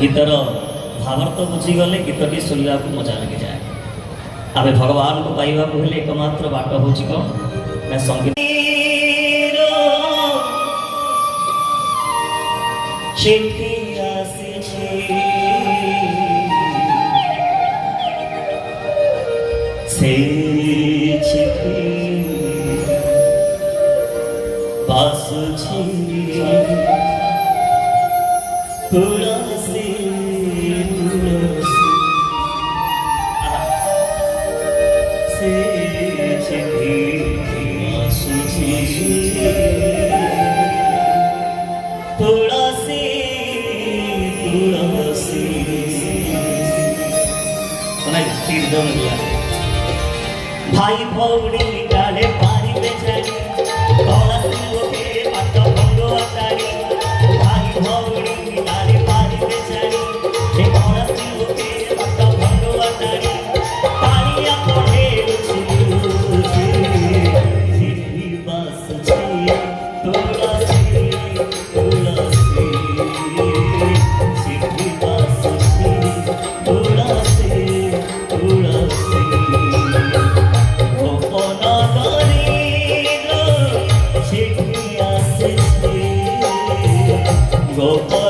गीतर भावार्थ बुझीगले गीतटी शुणा को मजा लगी जाए। आम भगवान को पाइबा हेले एकमात्र बाट हूँ कौन ना संगीत भाई भौरी डाले पारी बेचारी कला सिंह के पाट भंगो अटारी भाई भौरी डाले पारी बेचारी कला सिंह के पाट भंगो अटारी तालिया पड़े उछली जिही बस छे तुलसी तुलसी जिही बस छे तुलसी तुलसी Go